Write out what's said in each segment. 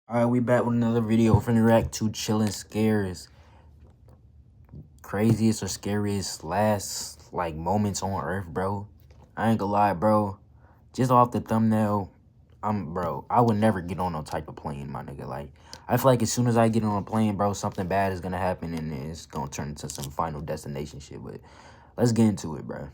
Alright, we back with another video. We're finna react to chillin' scares. Craziest or scariest last moments on earth, bro. I ain't gonna lie, bro. Just off the thumbnail, I would never get on no type of plane, my nigga. Like, I feel like as soon as I get on a plane, bro, something bad is gonna happen and it's gonna turn into some Final Destination shit. But let's get into it, bro.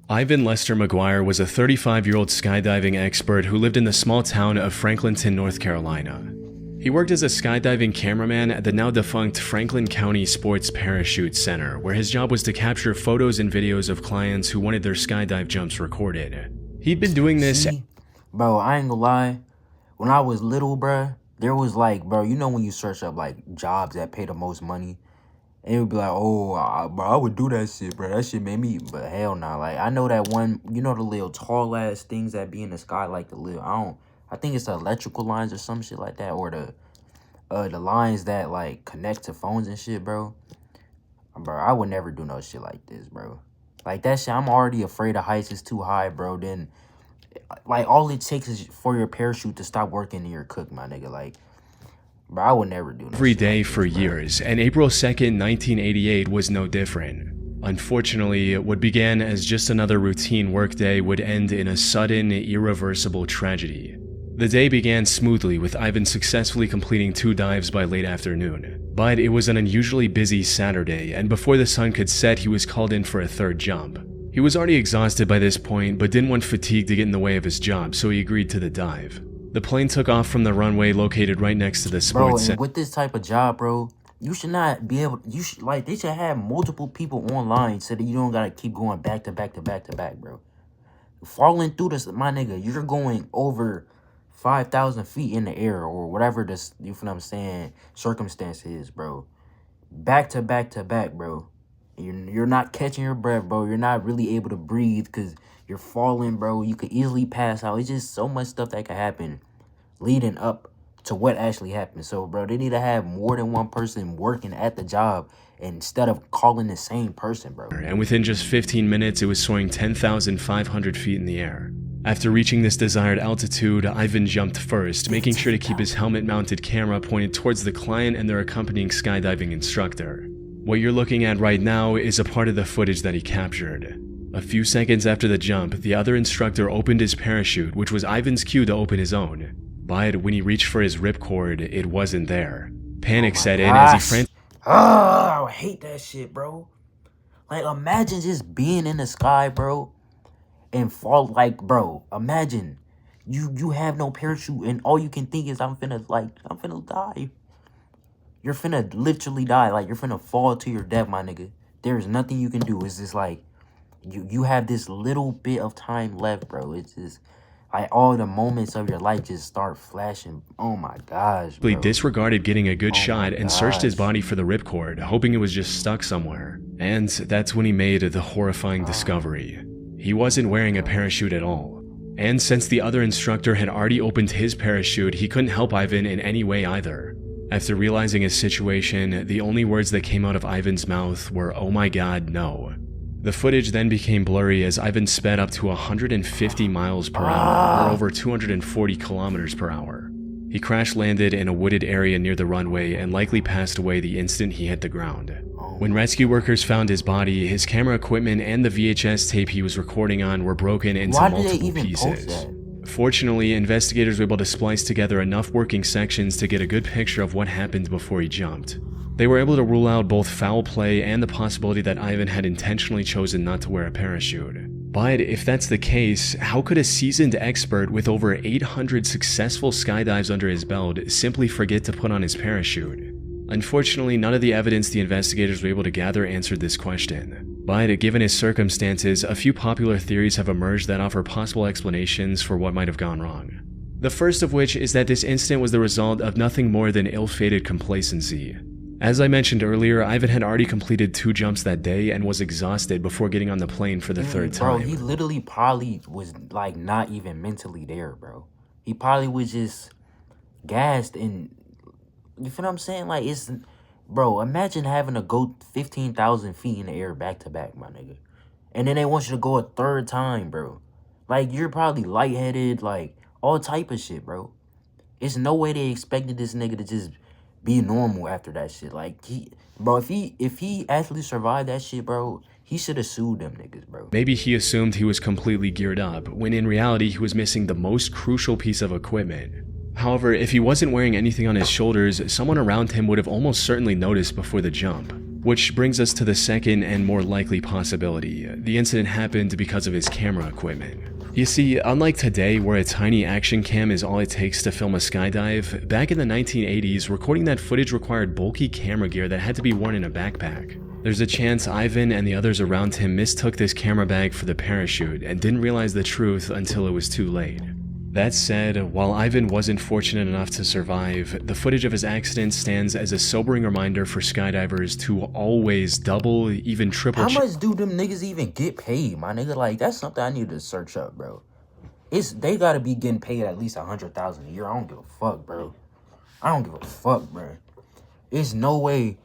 Ivan Lester McGuire was a 35-year-old skydiving expert who lived in the small town of Franklinton, North Carolina. He worked as a skydiving cameraman at the now-defunct Franklin County Sports Parachute Center, where his job was to capture photos and videos of clients who wanted their skydive jumps recorded. He'd been doing this... Bro, I ain't gonna lie. When I was little, bro, there was bro, you know when you search up jobs that pay the most money? And it would be like, oh, bro, I would do that shit, bro. That shit made me, but hell nah. Like, I know that one, you know the little tall ass things that be in the sky, like the little, I think it's the electrical lines or some shit like that, or the lines that connect to phones and shit, bro. Bro, I would never do no shit like this, bro. Like that shit, I'm already afraid of heights. It's too high, bro. Then, all it takes is for your parachute to stop working and you're cooked, my nigga. Like, bro, I would never do no every shit day like for this, years, and April 2nd, 1988 was no different. Unfortunately, what began as just another routine workday would end in a sudden, irreversible tragedy. The day began smoothly, with Ivan successfully completing 2 dives by late afternoon. But it was an unusually busy Saturday, and before the sun could set, he was called in for a 3rd jump. He was already exhausted by this point, but didn't want fatigue to get in the way of his job, so he agreed to the dive. The plane took off from the runway located right next to the sports center. Bro, and with this type of job, bro, you should not be able, they should have multiple people online so that you don't gotta keep going back to back to back to back, bro. Falling through this, my nigga, you're going over 5,000 feet in the air or whatever this, you feel what I'm saying, circumstance is, bro. Back to back to back, bro. You're not catching your breath, bro. You're not really able to breathe because you're falling, bro. You could easily pass out. It's just so much stuff that could happen leading up to what actually happened. So, bro, they need to have more than one person working at the job instead of calling the same person, bro. And within just 15 minutes, it was soaring 10,500 feet in the air. After reaching this desired altitude, Ivan jumped first, making sure to keep his helmet-mounted camera pointed towards the client and their accompanying skydiving instructor. What you're looking at right now is a part of the footage that he captured. A few seconds after the jump, the other instructor opened his parachute, which was Ivan's cue to open his own. But when he reached for his ripcord, it wasn't there. Panic set in as he frantically... Oh, I hate that shit, bro. Like, imagine just being in the sky, bro, and fall, bro, imagine you have no parachute and all you can think is I'm finna die. You're finna literally die. Like, you're finna fall to your death, my nigga. There is nothing you can do. It's just you have this little bit of time left, bro. It's just all the moments of your life just start flashing. Oh my gosh, bro. He disregarded getting a good shot and searched his body for the ripcord, hoping it was just stuck somewhere. And that's when he made the horrifying discovery. He wasn't wearing a parachute at all. And since the other instructor had already opened his parachute, he couldn't help Ivan in any way either. After realizing his situation, the only words that came out of Ivan's mouth were, "Oh my God, no." The footage then became blurry as Ivan sped up to 150 miles per hour, or over 240 kilometers per hour. He crash-landed in a wooded area near the runway and likely passed away the instant he hit the ground. When rescue workers found his body, his camera equipment and the VHS tape he was recording on were broken into multiple pieces. Fortunately, investigators were able to splice together enough working sections to get a good picture of what happened before he jumped. They were able to rule out both foul play and the possibility that Ivan had intentionally chosen not to wear a parachute. But if that's the case, how could a seasoned expert with over 800 successful skydives under his belt simply forget to put on his parachute? Unfortunately, none of the evidence the investigators were able to gather answered this question. But given his circumstances, a few popular theories have emerged that offer possible explanations for what might have gone wrong. The first of which is that this incident was the result of nothing more than ill-fated complacency. As I mentioned earlier, Ivan had already completed 2 jumps that day and was exhausted before getting on the plane for the 3rd time. Bro, he literally probably was not even mentally there, bro. He probably was just gassed and, you feel what I'm saying? Like, it's, bro, imagine having to go 15,000 feet in the air back to back, my nigga. And then they want you to go a 3rd time, bro. Like, you're probably lightheaded, like, all type of shit, bro. It's no way they expected this nigga to just be normal after that shit. Like, bro, if he actually survived that shit, bro, he should have sued them niggas, bro. Maybe he assumed he was completely geared up, when in reality he was missing the most crucial piece of equipment. However, if he wasn't wearing anything on his shoulders, someone around him would have almost certainly noticed before the jump. Which brings us to the second and more likely possibility. The incident happened because of his camera equipment. You see, unlike today where a tiny action cam is all it takes to film a skydive, back in the 1980s, recording that footage required bulky camera gear that had to be worn in a backpack. There's a chance Ivan and the others around him mistook this camera bag for the parachute and didn't realize the truth until it was too late. That said, while Ivan wasn't fortunate enough to survive, the footage of his accident stands as a sobering reminder for skydivers to always double, even triple check. How much do them niggas even get paid, my nigga? Like, that's something I need to search up, bro. They gotta be getting paid at least $100,000 a year. I don't give a fuck, bro. I don't give a fuck, bro. There's no way.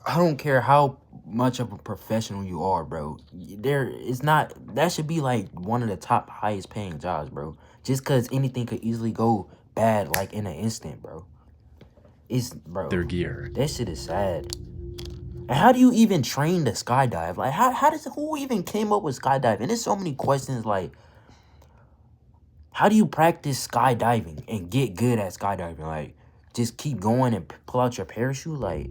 I don't care how much of a professional you are, bro. That should be like one of the top highest paying jobs, bro. Just because anything could easily go bad, like in an instant, bro. Bro, their gear. That shit is sad. And how do you even train to skydive? Like, who even came up with skydiving? There's so many questions, like, how do you practice skydiving and get good at skydiving? Like, just keep going and pull out your parachute? Like,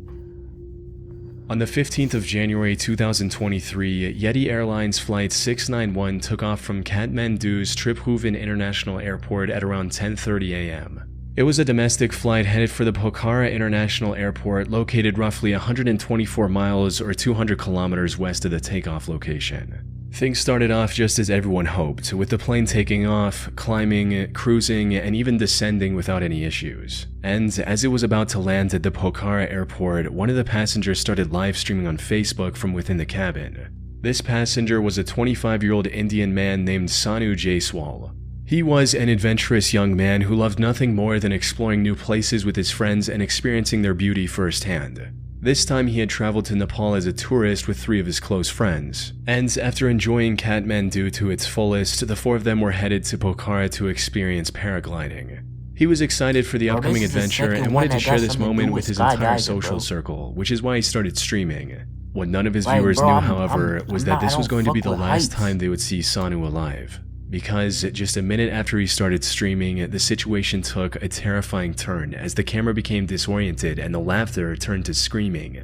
on the 15th of January 2023, Yeti Airlines Flight 691 took off from Kathmandu's Triphuvan International Airport at around 10:30 a.m. It was a domestic flight headed for the Pokhara International Airport, located roughly 124 miles or 200 kilometers west of the takeoff location. Things started off just as everyone hoped, with the plane taking off, climbing, cruising, and even descending without any issues. And as it was about to land at the Pokhara airport, one of the passengers started live streaming on Facebook from within the cabin. This passenger was a 25-year-old Indian man named Sanu Jaiswal. He was an adventurous young man who loved nothing more than exploring new places with his friends and experiencing their beauty firsthand. This time he had traveled to Nepal as a tourist with 3 of his close friends, and after enjoying Kathmandu to its fullest, the 4 of them were headed to Pokhara to experience paragliding. He was excited for the upcoming adventure and wanted to share this moment with his entire social circle, which is why he started streaming. What none of his viewers knew, however, was that this was going to be the last time they would see Sanu alive. Because just a minute after he started streaming, the situation took a terrifying turn as the camera became disoriented and the laughter turned to screaming.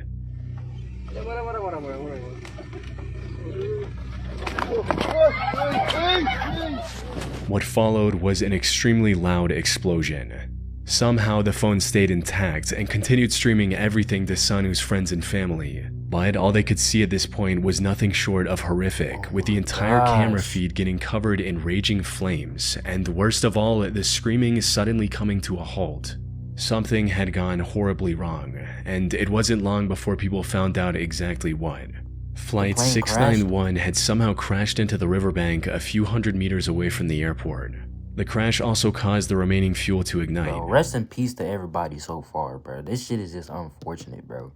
What followed was an extremely loud explosion. Somehow the phone stayed intact and continued streaming everything to Sanu's friends and family. But all they could see at this point was nothing short of horrific, with the entire camera feed getting covered in raging flames, and worst of all, the screaming suddenly coming to a halt. Something had gone horribly wrong, and it wasn't long before people found out exactly what. Flight 691 had somehow crashed into the riverbank a few hundred meters away from the airport. The crash also caused the remaining fuel to ignite. Bro, rest in peace to everybody so far, bro. This shit is just unfortunate, bro.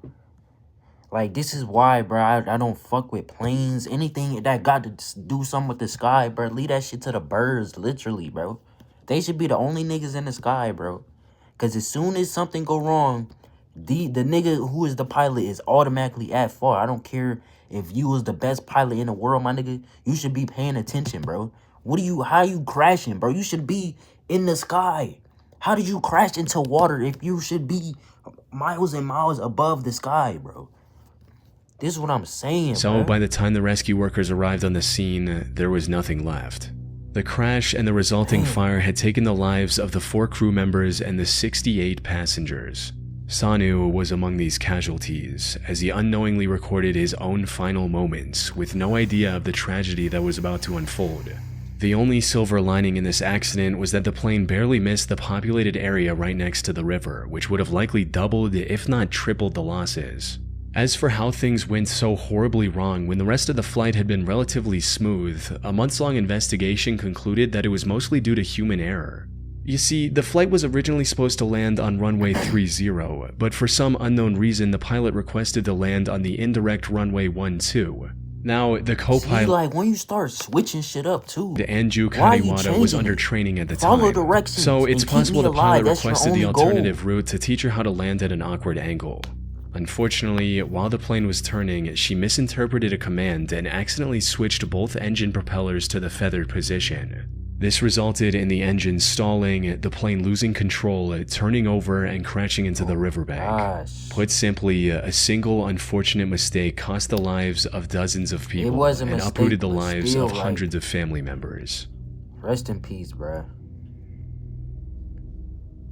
Like, this is why, bro, I don't fuck with planes. Anything that got to do something with the sky, bro, leave that shit to the birds, literally, bro. They should be the only niggas in the sky, bro. Because as soon as something go wrong, the nigga who is the pilot is automatically at fault. I don't care if you was the best pilot in the world, my nigga. You should be paying attention, bro. How you crashing, bro? You should be in the sky. How did you crash into water if you should be miles and miles above the sky, bro? This is what I'm saying, So bro. By the time the rescue workers arrived on the scene, there was nothing left. The crash and the resulting fire had taken the lives of the 4 crew members and the 68 passengers. Sanu was among these casualties, as he unknowingly recorded his own final moments with no idea of the tragedy that was about to unfold. The only silver lining in this accident was that the plane barely missed the populated area right next to the river, which would have likely doubled if not tripled the losses. As for how things went so horribly wrong when the rest of the flight had been relatively smooth, a months-long investigation concluded that it was mostly due to human error. You see, the flight was originally supposed to land on runway 30, but for some unknown reason the pilot requested to land on the indirect runway 12. Now, the See, co-pilot like, when you start switching shit up, too, Anju why you Kanewata was changing under it? training at the Follow time, directions so it's and keep possible me the pilot alive. That's your requested the only goal. alternative route to teach her how to land at an awkward angle. Unfortunately, while the plane was turning, she misinterpreted a command and accidentally switched both engine propellers to the feathered position. This resulted in the engine stalling, the plane losing control, turning over and crashing into the riverbank. Gosh. Put simply, a single unfortunate mistake cost the lives of dozens of people was a and mistake, uprooted the but lives still, of like, hundreds of family members. Rest in peace, bruh.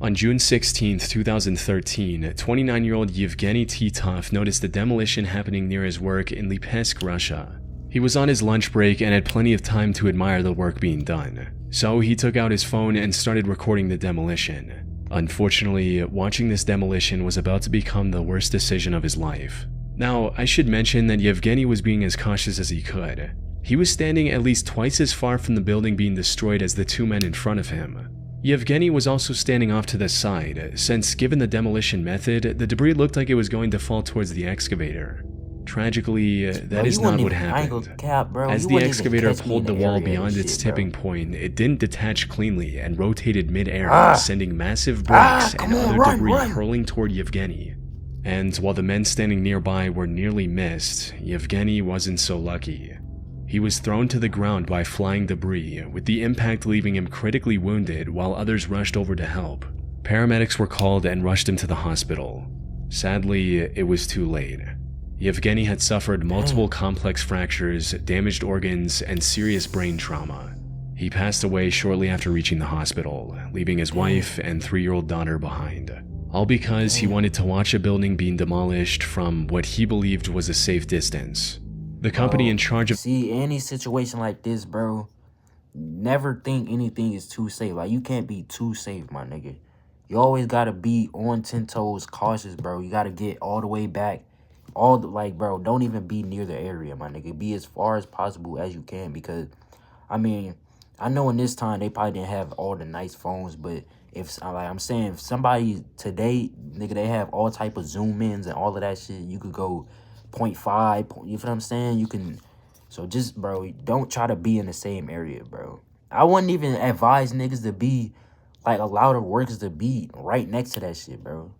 On June 16, 2013, 29-year-old Yevgeny Titov noticed a demolition happening near his work in Lipetsk, Russia. He was on his lunch break and had plenty of time to admire the work being done, so he took out his phone and started recording the demolition. Unfortunately, watching this demolition was about to become the worst decision of his life. Now, I should mention that Yevgeny was being as cautious as he could. He was standing at least twice as far from the building being destroyed as the two men in front of him. Yevgeny was also standing off to the side, since given the demolition method, the debris looked like it was going to fall towards the excavator. Tragically, that is not what happened. As the excavator pulled the wall beyond its tipping point, it didn't detach cleanly and rotated mid-air, sending massive bricks and other debris hurling toward Yevgeny. And while the men standing nearby were nearly missed, Yevgeny wasn't so lucky. He was thrown to the ground by flying debris, with the impact leaving him critically wounded while others rushed over to help. Paramedics were called and rushed him to the hospital. Sadly, it was too late. Yevgeny had suffered multiple complex fractures, damaged organs, and serious brain trauma. He passed away shortly after reaching the hospital, leaving his wife and 3-year-old daughter behind. All because he wanted to watch a building being demolished from what he believed was a safe distance. The company in charge of— See, any situation like this, bro, never think anything is too safe. Like, you can't be too safe, my nigga. You always gotta be on 10 toes, cautious, bro. You gotta get all the way back. Like, bro, don't even be near the area, my nigga. Be as far as possible as you can, because, I mean, I know in this time they probably didn't have all the nice phones, but if, like I'm saying, if somebody today, nigga, they have all type of zoom ins and all of that shit, you could go 0.5, you know what I'm saying? You can, so just, bro, don't try to be in the same area, bro. I wouldn't even advise niggas to be, like, allow the workers to be right next to that shit, bro.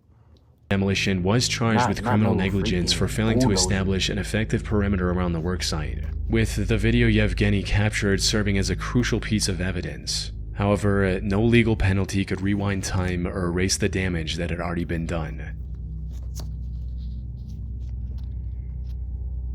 Demolition was charged with criminal negligence for failing to establish an effective perimeter around the worksite, with the video Yevgeny captured serving as a crucial piece of evidence. However, no legal penalty could rewind time or erase the damage that had already been done.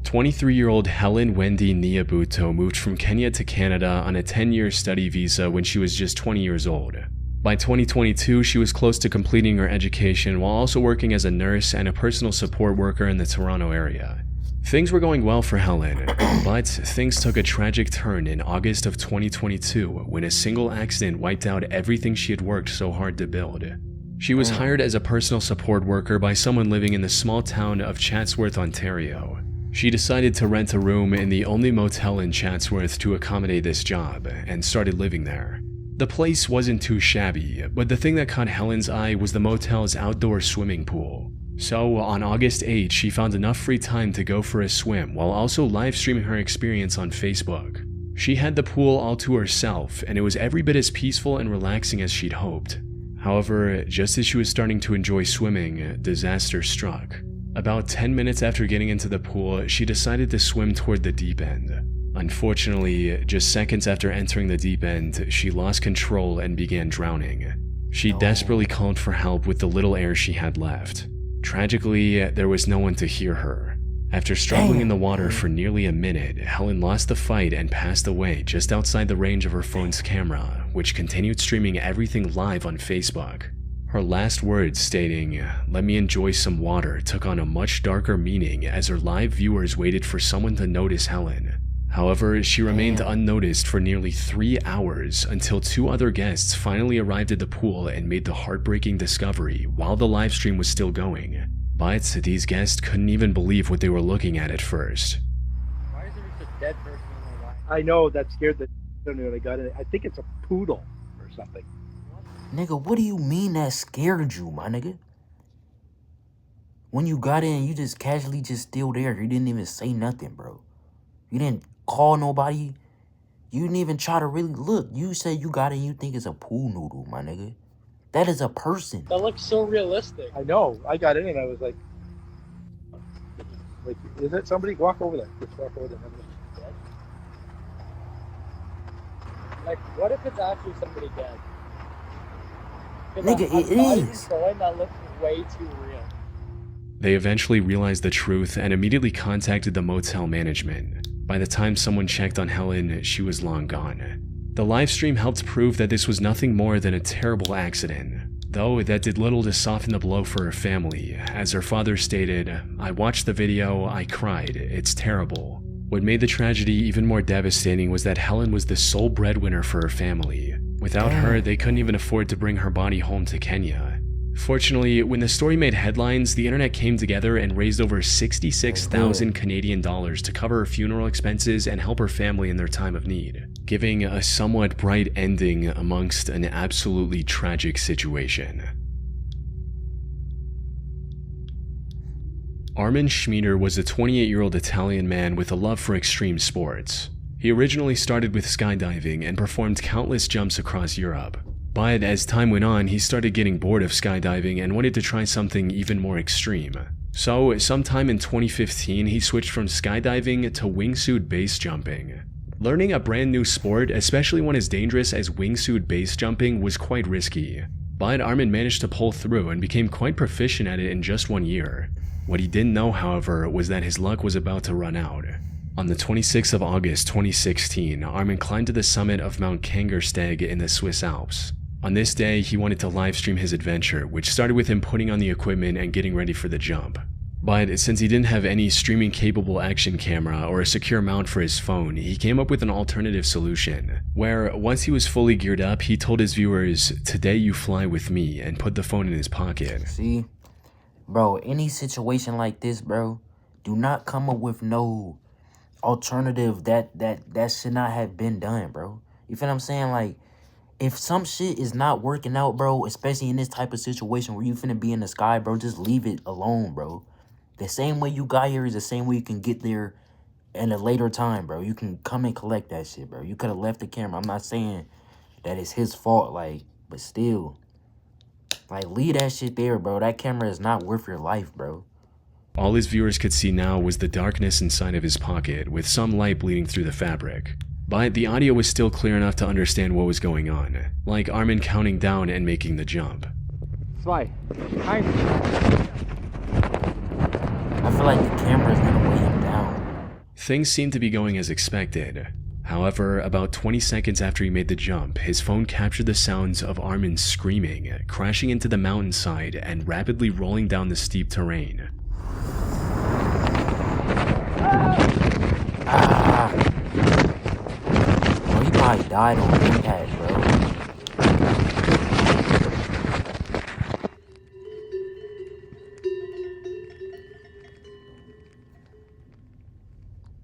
23-year-old Helen Wendy Nyabuto moved from Kenya to Canada on a 10-year study visa when she was just 20 years old. By 2022, she was close to completing her education while also working as a nurse and a personal support worker in the Toronto area. Things were going well for Helen, but things took a tragic turn in August of 2022 when a single accident wiped out everything she had worked so hard to build. She was hired as a personal support worker by someone living in the small town of Chatsworth, Ontario. She decided to rent a room in the only motel in Chatsworth to accommodate this job and started living there. The place wasn't too shabby, but the thing that caught Helen's eye was the motel's outdoor swimming pool. So on August 8, she found enough free time to go for a swim while also live streaming her experience on Facebook. She had the pool all to herself, and it was every bit as peaceful and relaxing as she'd hoped. However, just as she was starting to enjoy swimming, disaster struck. About 10 minutes after getting into the pool, she decided to swim toward the deep end. Unfortunately, just seconds after entering the deep end, she lost control and began drowning. She desperately called for help with the little air she had left. Tragically, there was no one to hear her. After struggling in the water for nearly a minute, Helen lost the fight and passed away just outside the range of her phone's camera, which continued streaming everything live on Facebook. Her last words stating, "Let me enjoy some water," took on a much darker meaning as her live viewers waited for someone to notice Helen. However, she remained unnoticed for nearly 3 hours until 2 other guests finally arrived at the pool and made the heartbreaking discovery while the live stream was still going. But these guests couldn't even believe what they were looking at first. Why is there just a dead person in the line? I know, that scared the shit out of got it. I think it's a poodle or something. Nigga, what do you mean that scared you, my nigga? When you got in, you just casually just still there. You didn't even say nothing, bro. You didn't call nobody. You didn't even try to really look. You said you got it and you think it's a pool noodle, my nigga. That is a person. That looks so realistic. I know. I got in and I was like, is it somebody? Walk over there. Just walk over there. Like, what if it's actually somebody dead? Nigga, it is. That looks way too real. They eventually realized the truth and immediately contacted the motel management. By the time someone checked on Helen, she was long gone. The live stream helped prove that this was nothing more than a terrible accident, though that did little to soften the blow for her family. As her father stated, "I watched the video, I cried, it's terrible." What made the tragedy even more devastating was that Helen was the sole breadwinner for her family. Without her, they couldn't even afford to bring her body home to Kenya. Fortunately, when the story made headlines, the internet came together and raised over 66,000 Canadian dollars to cover her funeral expenses and help her family in their time of need, giving a somewhat bright ending amongst an absolutely tragic situation. Armin Schmieder was a 28-year-old Italian man with a love for extreme sports. He originally started with skydiving and performed countless jumps across Europe. But as time went on, he started getting bored of skydiving and wanted to try something even more extreme. So, sometime in 2015, he switched from skydiving to wingsuit base jumping. Learning a brand new sport, especially one as dangerous as wingsuit base jumping, was quite risky. But Armin managed to pull through and became quite proficient at it in just 1 year. What he didn't know, however, was that his luck was about to run out. On the 26th of August 2016, Armin climbed to the summit of Mount Kangersteg in the Swiss Alps. On this day, he wanted to livestream his adventure, which started with him putting on the equipment and getting ready for the jump. But since he didn't have any streaming-capable action camera or a secure mount for his phone, he came up with an alternative solution, where once he was fully geared up, he told his viewers, "Today you fly with me," and put the phone in his pocket. See? Bro, any situation like this, bro, do not come up with no alternative that should not have been done, bro. You feel what I'm saying? Like, if some shit is not working out, bro, especially in this type of situation where you finna be in the sky, bro, just leave it alone, bro. The same way you got here is the same way you can get there in a later time, bro. You can come and collect that shit, bro. You could have left the camera. I'm not saying that it's his fault, like, but still. Like, leave that shit there, bro. That camera is not worth your life, bro. All his viewers could see now was the darkness inside of his pocket, with some light bleeding through the fabric. But the audio was still clear enough to understand what was going on, like Armin counting down and making the jump. 2, 1. I feel like the camera is gonna weigh him down. Things seemed to be going as expected. However, about 20 seconds after he made the jump, his phone captured the sounds of Armin screaming, crashing into the mountainside, and rapidly rolling down the steep terrain. Bro, he probably died on impact, bro.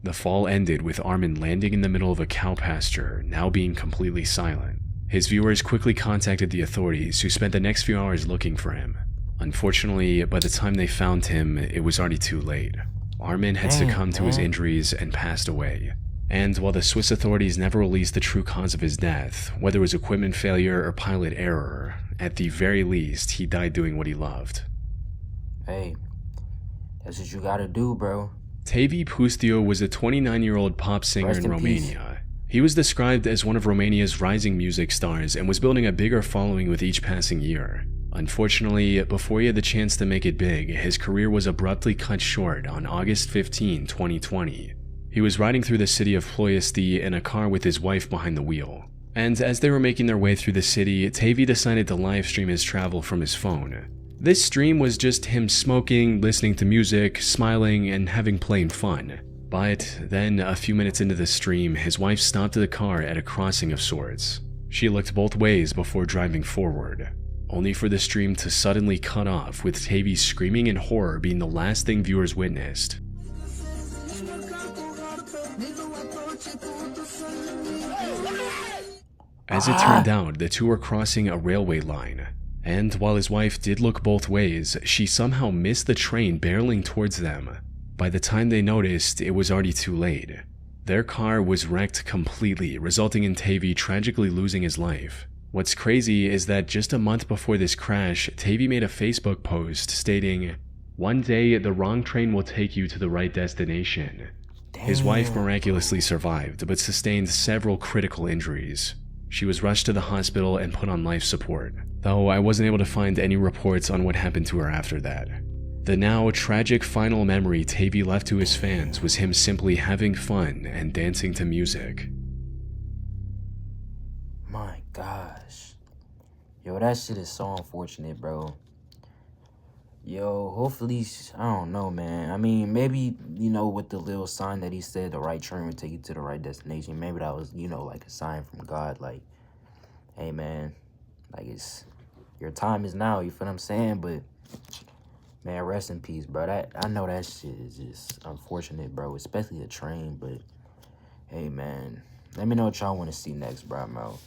The fall ended with Armin landing in the middle of a cow pasture, now being completely silent. His viewers quickly contacted the authorities, who spent the next few hours looking for him. Unfortunately, by the time they found him, it was already too late. Armin had succumbed to his injuries and passed away. And while the Swiss authorities never released the true cause of his death, whether it was equipment failure or pilot error, at the very least, he died doing what he loved. Hey, that's what you gotta do, bro. Tevye Pustio was a 29-year-old pop singer in Romania. He was described as one of Romania's rising music stars and was building a bigger following with each passing year. Unfortunately, before he had the chance to make it big, his career was abruptly cut short on August 15, 2020. He was riding through the city of Ploiesti in a car with his wife behind the wheel. And as they were making their way through the city, Tevye decided to livestream his travel from his phone. This stream was just him smoking, listening to music, smiling, and having plain fun. But then, a few minutes into the stream, his wife stopped the car at a crossing of sorts. She looked both ways before driving forward, only for the stream to suddenly cut off, with Tevye screaming in horror being the last thing viewers witnessed. As it turned out, the two were crossing a railway line, and while his wife did look both ways, she somehow missed the train barreling towards them. By the time they noticed, it was already too late. Their car was wrecked completely, resulting in Tavy tragically losing his life. What's crazy is that just a month before this crash, Tavy made a Facebook post stating, "One day, the wrong train will take you to the right destination." His wife miraculously survived, but sustained several critical injuries. She was rushed to the hospital and put on life support, though I wasn't able to find any reports on what happened to her after that. The now tragic final memory Tavy left to his fans was him simply having fun and dancing to music. My gosh. Yo, that shit is so unfortunate, bro. Yo, hopefully, I don't know, man. I mean, maybe, with the little sign that he said the right train would take you to the right destination, maybe that was, like a sign from God, like, hey, man, like, your time is now, you feel what I'm saying? But, man, rest in peace, bro. I know that shit is just unfortunate, bro, especially the train, but, hey, man, let me know what y'all want to see next, bro.